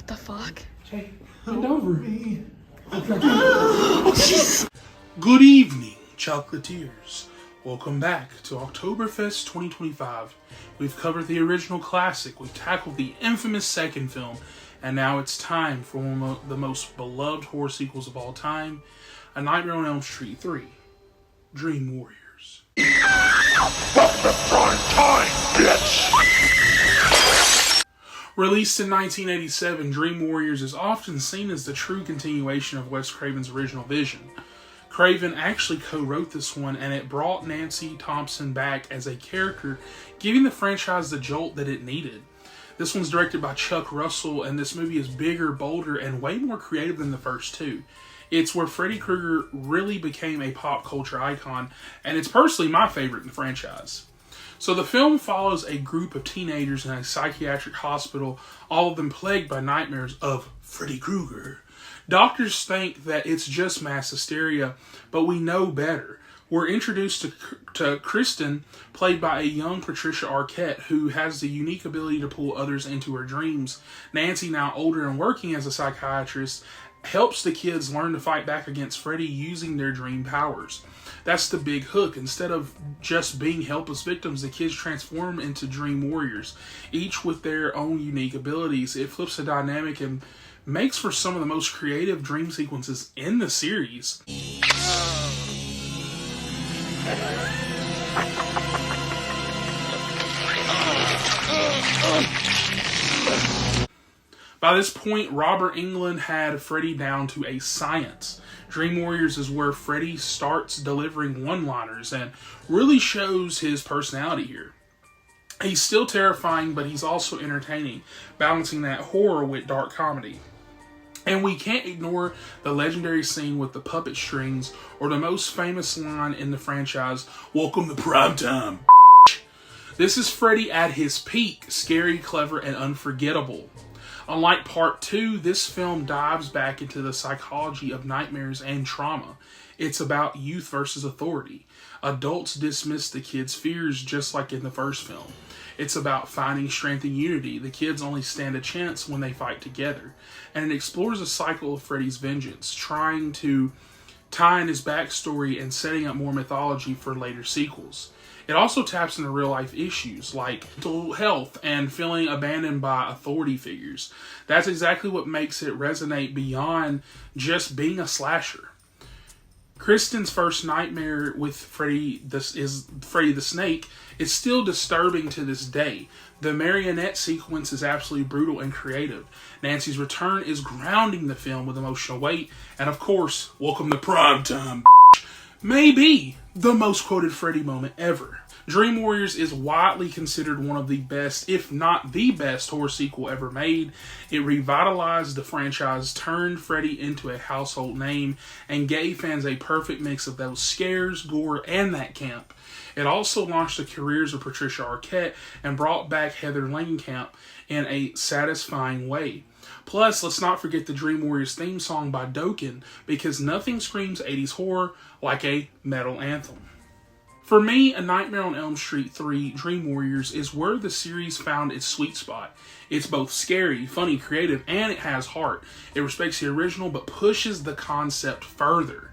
What the fuck? Jay, bend over. Me. Good evening, chocolatiers. Welcome back to OCTOBERFEST 2025. We've covered the original classic, we've tackled the infamous second film, and now it's time for one of the most beloved horror sequels of all time, A Nightmare on Elm Street 3, Dream Warriors. Welcome to prime time, bitch! Released in 1987, Dream Warriors is often seen as the true continuation of Wes Craven's original vision. Craven actually co-wrote this one, and it brought Nancy Thompson back as a character, giving the franchise the jolt that it needed. This one's directed by Chuck Russell, and this movie is bigger, bolder, and way more creative than the first two. It's where Freddy Krueger really became a pop culture icon, and it's personally my favorite in the franchise. So the film follows a group of teenagers in a psychiatric hospital, all of them plagued by nightmares of Freddy Krueger. Doctors think that it's just mass hysteria, but we know better. We're introduced to Kristen, played by a young Patricia Arquette, who has the unique ability to pull others into her dreams. Nancy, now older and working as a psychiatrist, helps the kids learn to fight back against Freddy using their dream powers. That's the big hook. Instead of just being helpless victims, the kids transform into dream warriors, each with their own unique abilities. It flips the dynamic and makes for some of the most creative dream sequences in the series. By this point, Robert Englund had Freddy down to a science. Dream Warriors is where Freddy starts delivering one-liners and really shows his personality here. He's still terrifying, but he's also entertaining, balancing that horror with dark comedy. And we can't ignore the legendary scene with the puppet strings, or the most famous line in the franchise, "Welcome to primetime." This is Freddy at his peak, scary, clever, and unforgettable. Unlike Part 2, this film dives back into the psychology of nightmares and trauma. It's about youth versus authority. Adults dismiss the kids' fears just like in the first film. It's about finding strength and unity. The kids only stand a chance when they fight together. And it explores the cycle of Freddy's vengeance, trying to tie in his backstory and setting up more mythology for later sequels. It also taps into real-life issues like mental health and feeling abandoned by authority figures. That's exactly what makes it resonate beyond just being a slasher. Kristen's first nightmare with Freddy the Snake is still disturbing to this day. The marionette sequence is absolutely brutal and creative. Nancy's return is grounding the film with emotional weight. And of course, welcome to primetime. Maybe the most quoted Freddy moment ever. Dream Warriors is widely considered one of the best, if not the best, horror sequel ever made. It revitalized the franchise, turned Freddy into a household name, and gave fans a perfect mix of those scares, gore, and that camp. It also launched the careers of Patricia Arquette and brought back Heather Langenkamp in a satisfying way. Plus, let's not forget the Dream Warriors theme song by Dokken, because nothing screams 80s horror like a metal anthem. For me, A Nightmare on Elm Street 3, Dream Warriors is where the series found its sweet spot. It's both scary, funny, creative, and it has heart. It respects the original, but pushes the concept further.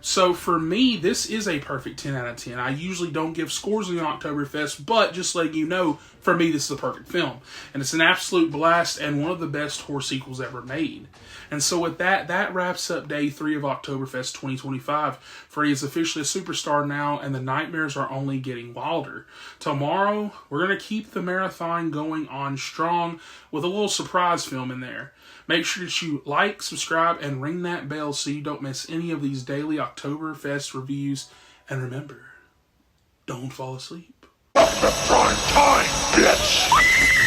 So for me, this is a perfect 10 out of 10. I usually don't give scores on OCTOBERFEST, but just letting you know, for me, this is a perfect film. And it's an absolute blast and one of the best horror sequels ever made. And so with that, that wraps up day 3 of OCTOBERFEST 2025. Freddy is officially a superstar now, and the nightmares are only getting wilder. Tomorrow, we're going to keep the marathon going on strong with a little surprise film in there. Make sure that you like, subscribe, and ring that bell so you don't miss any of these daily OCTOBERFEST reviews. And remember, don't fall asleep. Welcome to prime time, bitch!